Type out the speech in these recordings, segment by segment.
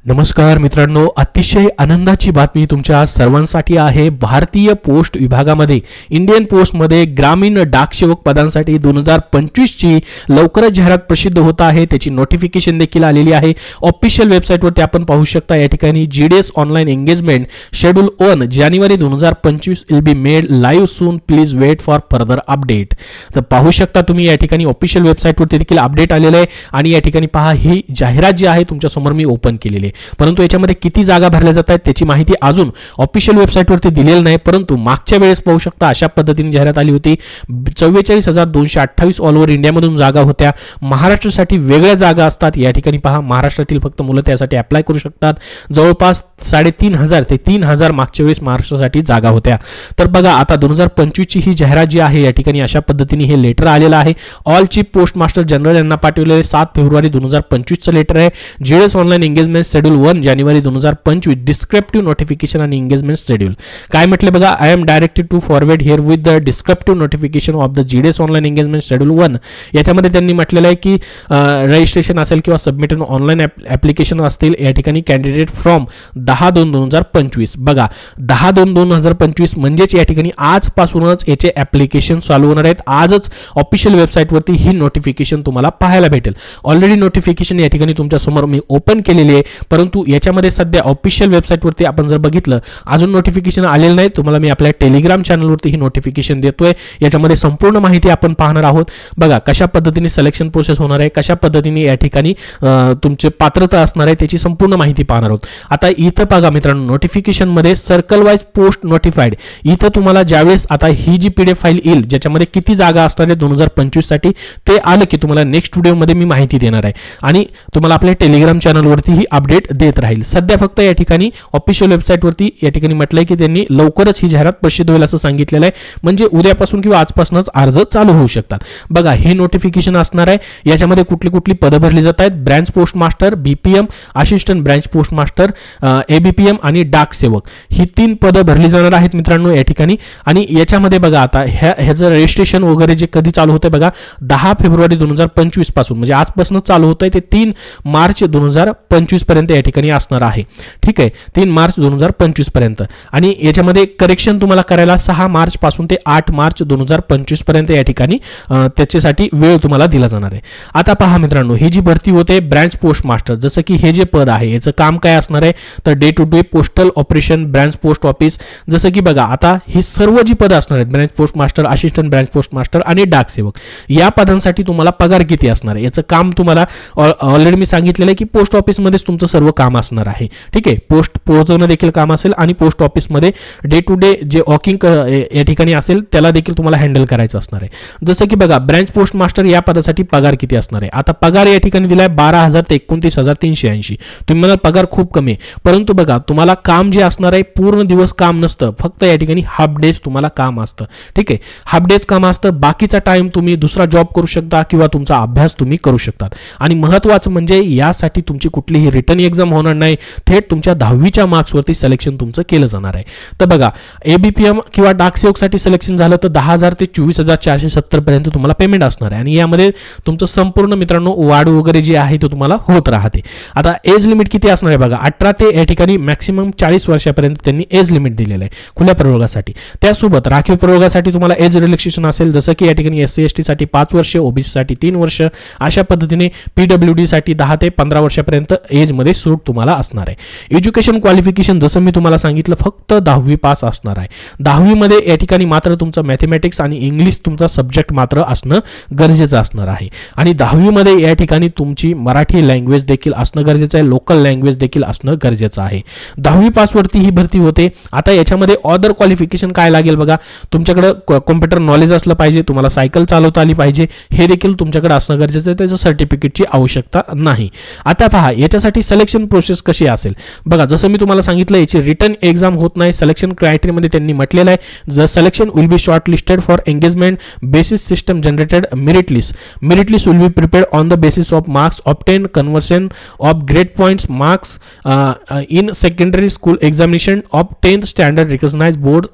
नमस्कार मित्रांनो, अतिशय आनंदाची बातमी तुमच्या सर्वांसाठी आहे। भारतीय पोस्ट विभागामध्ये इंडियन पोस्टमध्ये ग्रामीण डाकसेवक पदांसाठी 2025 ची लवकरच जाहिरात प्रसिद्ध होत आहे। त्याची नोटिफिकेशन देखील आलेली आहे। ऑफिशियल वेबसाईटवरती आपण पाहू शकता। या ठिकाणी जीडीएस ऑनलाइन एंगेजमेंट शेड्यूल 1 जानेवारी 2025 will be made live soon, please wait for further update. तर पाहू शकता तुम्ही या ठिकाणी ऑफिशियल वेबसाईटवरती देखील अपडेट आलेले आहे आणि या ठिकाणी पहा ही जाहिरात जी आहे तुमच्या समोर मी ओपन केलेली आहे। परंतु याच्यामध्ये किती जागा भरल्या जात आहेत त्याची माहिती अजून ऑफिशियल वेबसाईटवरती दिलेली नाही, परंतु मागच्या वेळेस पाहू शकता अशा पद्धतीने जाहिरात आली होती। 44,228 ऑल ओव्हर इंडियामधून जागा होत्या। महाराष्ट्रासाठी वेगळ्या जागा असतात। या ठिकाणी पहा महाराष्ट्रातील फक्त मुलं त्यासाठी अप्लाय करू शकतात। जवळपास 3,500 ते 3,000 मागच्या वेळेस महाराष्ट्रासाठी जागा होत्या। तर बघा आता 2025 ची ही जाहिरात जी आहे या ठिकाणी अशा पद्धतीने हे लेटर आलेलं आहे। All chief post master general यांना पाठवलेले 7 फेब्रुवारी 2025 चं लेटर आहे। जीडीएस ऑनलाइन एंगेजमेंट शेड्यूल 1 जानेवारी 2025 डिस्क्रिप्टिव्ह नोटिफिकेशन आणि एंगेजमेंट शेड्यूल काय म्हटले बघा, I am directed to forward herewith the descriptive notification of the GDS online engagement schedule 1। याच्यामध्ये त्यांनी म्हटलेलं आहे की रजिस्ट्रेशन असेल किंवा सबमिटेड ऑनलाइन ॲप्लिकेशन असतील या ठिकाणी कॅन्डिडेट फ्रॉम 10/2/2025। बघा 10/2/2025 म्हणजेच या ठिकाणी आजपासूनच याचे ॲप्लिकेशन चालू होणार आहेत। आजच ऑफिशियल वेबसाईटवरती ही नोटिफिकेशन तुम्हाला पाहायला भेटेल। ऑलरेडी नोटिफिकेशन या ठिकाणी तुमच्या समोर मी ओपन केलेली आहे, परंतु याच्यामध्ये सध्या ऑफिशियल वेबसाईटवरती आपण जर बघितलं अजून नोटिफिकेशन आलेलं नाही। तुम्हाला मी आपल्या टेलिग्राम चॅनलवरती ही नोटिफिकेशन देतोय। याच्यामध्ये संपूर्ण माहिती आपण पाहणार आहोत। बघा कशा पद्धतीने सिलेक्शन प्रोसेस होणार आहे, कशा पद्धतीने या ठिकाणी तुमचे पात्रता असणार आहे त्याची संपूर्ण माहिती पाहणार आहोत। आता इथं बघा मित्रांनो, नोटिफिकेशन मध्ये सर्कल वाइज पोस्ट नोटिफाईड इथं तुम्हाला ज्यावेळेस आता ही जी पीडीएफ फाईल येईल ज्याच्यामध्ये किती जागा असणार आहे 2025 साठी ते आलं की तुम्हाला नेक्स्ट व्हिडिओमध्ये मी माहिती देणार आहे आणि तुम्हाला आपल्या टेलिग्राम चॅनलवरती ही अपडेट देत राहील। सध्या फक्त या ठिकाणी ऑफिशियल वेबसाईटवरती या ठिकाणी म्हटलंय की त्यांनी लवकरच ही जाहिरात प्रसिद्ध होईल असं सांगितलेलं आहे, म्हणजे उद्यापासून किंवा आजपासूनच अर्ज चालू होऊ शकतात। बघा हे नोटिफिकेशन असणार आहे। याच्यामध्ये कुठली पदं भरली जात आहेत, branch post master, BPM, assistant branch post master, ABPM आणि डाक सेवक ही 3 पदं भरली जाणार आहेत मित्रांनो या ठिकाणी। आणि याच्यामध्ये बघा आता ह्याचं रजिस्ट्रेशन वगैरे जे कधी चालू होतंय बघा 10 फेब्रुवारी 2025 पासून, म्हणजे आजपासूनच चालू होतंय ते 3 मार्च 2025 पर्यंत या ठिकाणी असणार आहे। ठीक आहे, 3 मार्च 2025 पर्यंत। आणि याच्यामध्ये करेक्शन तुम्हाला करायला 6 मार्च पासून ते 8 मार्च 2025 पर्यंत या ठिकाणी त्याच्यासाठी वेळ तुम्हाला दिला जाणार आहे। आता पहा मित्रांनो, ही जी भरती होते ब्रांच पोस्ट मास्टर, जसं की हे जे पद आहे याचं काम काय असणार आहे तर day to day postal operation branch post office. जसं की बघा आता ही सर्व जी पदं असणार आहेत branch post master, assistant branch post master आणि डाक सेवक या पदांसाठी तुम्हाला पगार किती असणार आहे याचं काम तुम्हाला ऑलरेडी मी सांगितलेलं आहे की पोस्ट ऑफिस मध्येच तुमचं सर्व काम असणार आहे। ठीक आहे, पोस्ट पोहोचवणं देखील काम असेल आणि पोस्ट ऑफिस मध्ये डे टू डे जे वॉकिंग या ठिकाणी असेल त्याला देखील तुम्हाला हँडल करायचं असणार आहे। जसं की बघा ब्रांच पोस्ट मास्टर या पदासाठी पगार किती असणार आहे, आता पगार या ठिकाणी दिलाय 12,000 ते 29,380। तुम्ही म्हणाल पगार खूप कमी आहे, परंतु बघा तुम्हाला काम जे असणार आहे पूर्ण दिवस काम नसतं, फक्त या ठिकाणी हाफ डेज तुम्हाला काम असतं। ठीक आहे, हाफ डेज काम असतं, बाकीचा टाइम तुम्ही दुसरा जॉब करू शकता किंवा तुमचा अभ्यास तुम्ही करू शकता। आणि महत्त्वाचं म्हणजे यासाठी तुमची कुठलीही रिटर्न एक्झाम होणार नाही, थेट तुमच्या 10वीच्या मार्क्सवरती सिलेक्शन तुमचं केलं जाणार आहे। तर बघा एबीपीएम किंवा डाक सेवकसाठी सिलेक्शन झालं तर 10,000 ते 24,470 पर्यंत तुम्हाला पेमेंट असणार आहे आणि यामध्ये तुमचं संपूर्ण मित्रांनो वाढ वगैरे जी आहे तो तुम्हाला होत राहते। आता एज लिमिट किती असणार आहे बघा 18 ते या ठिकाणी मॅक्सिमम 40 वर्षापर्यंत त्यांनी एज लिमिट दिलेलं आहे खुल्या प्रवर्गासाठी। त्यासोबत राखीव प्रवर्गासाठी तुम्हाला एज रिलॅक्सेशन असेल, जसं की या ठिकाणी एससी एसटी साठी 5 वर्ष, ओबीसी साठी 3 वर्ष, अशा पद्धतीने पीडब्ल्यूडी साठी 10 ते 15 वर्षापर्यंत एज मध्ये सूट तुम्हाला असणार आहे। एज्युकेशन क्वालिफिकेशन जसं मी तुम्हाला सांगितलं फक्त 10वी पास असणार आहे। 10वी मध्ये या ठिकाणी मात्र तुमचं मॅथमॅटिक्स आणि इंग्लिश तुमचा सब्जेक्ट मात्र असणं गरजेचं असणार आहे आणि 10वी मध्ये या ठिकाणी तुमची मराठी लँग्वेज देखील असणं गरजेचं आहे, लोकल लँग्वेज देखील असणं गरजेचं आहे। 10वी पास वरती ही भरती होते। आता याच्यामध्ये अदर क्वालिफिकेशन काय लागेल बघा, तुमच्याकडे कॉम्प्युटर नॉलेज असलं पाहिजे, तुम्हाला सायकल चालवता आली पाहिजे, हे देखील तुमच्याकडे असणं गरजेचं आहे, त्याचं सर्टिफिकेटची आवश्यकता नाही। आता पहा याच्यासाठी सिलेक्शन प्रोसेस कशी असेल बघा, जसं मी तुम्हाला सांगितलं याची रिटर्न एक्झाम होत नाही। सिलेक्शन क्रायटेरियामध्ये त्यांनी म्हटलेलं आहे the selection will be short listed for engagement basis system generated merit list will be prepared on the basis of marks obtain conversion of grade points marks in secondary school examination of 10th standard recognised board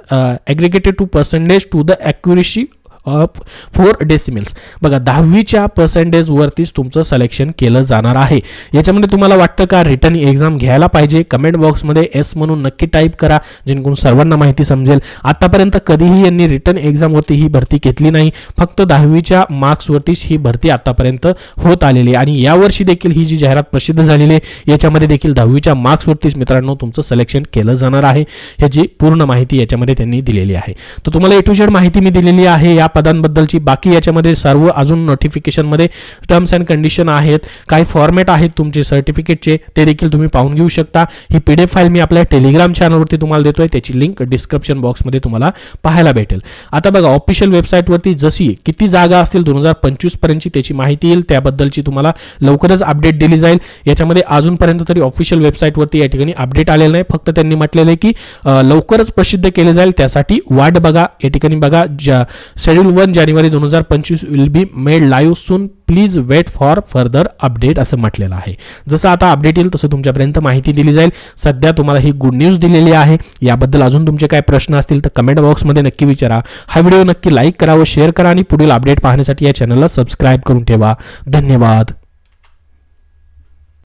aggregated to percentage to the accuracy of 4 decimals. बघा 10वीच्या percentage वरतीच तुमचं selection केलं जाणार आहे. याच्यामध्ये तुम्हाला वाटतं का रिटर्न एक्झाम घ्यायला पाहिजे? कमेंट बॉक्समध्ये एस म्हणून नक्की टाईप करा, जेणेकरून सर्वांना माहिती समजेल. आतापर्यंत कधीही यांनी रिटर्न एक्झामवरती ही भरती घेतली नाही, फक्त 10वीच्या मार्क्सवरतीच ही भरती आतापर्यंत होत आलेली आहे. आणि यावर्षी देखील ही जी जाहिरात प्रसिद्ध झालेली आहे याच्यामध्ये देखील 10वीच्या मार्क्सवरतीच मित्रांनो तुमचं सिलेक्शन केलं जाणार आहे. ह्याची पूर्ण माहिती याच्यामध्ये त्यांनी दिलेली आहे. तर तुम्हाला ए टू झेड माहिती मी दिलेली आहे या पदांबद्दलची. बाकी याच्यामध्ये सर्व अजून नोटिफिकेशनमध्ये टर्म्स अँड कंडिशन आहेत, काही फॉर्मॅट आहेत तुमचे सर्टिफिकेटचे, ते देखील तुम्ही पाहून घेऊ शकता. ही PDF फाईल मी आपल्या टेलिग्राम चॅनलवरती तुम्हाला देतोय, त्याची लिंक डिस्क्रिप्शन बॉक्समध्ये तुम्हाला पाहायला भेटेल. आता बघा ऑफिशियल वेबसाईटवरती जशी किती जागा असतील 2025 पर्यंतची त्याची माहिती येईल, त्याबद्दलची तुम्हाला लवकरच अपडेट दिली जाईल. याच्यामध्ये अजूनपर्यंत तरी ऑफिशियल वेबसाईटवरती या ठिकाणी अपडेट आलेलं नाही, फक्त त्यांनी म्हटलेलं आहे की लवकरच प्रसिद्ध केले जाईल, त्यासाठी वाट बघा. या ठिकाणी बघा शेड्यूल 1 जानेवारी 2025 will be made live soon, please wait for further update असं म्हटलेलं आहे. जसं आता अपडेट येईल तसं तुमच्यापर्यंत माहिती दिली जाईल. सध्या तुम्हाला ही गुड न्यूज दिलेली आहे. याबद्दल अजून तुमचे काय प्रश्न असतील तर कमेंट बॉक्समध्ये नक्की विचारा. हा व्हिडिओ नक्की लाईक करा व शेअर करा आणि पुढील अपडेट पाहण्यासाठी या चॅनलला सबस्क्राईब करून ठेवा. धन्यवाद.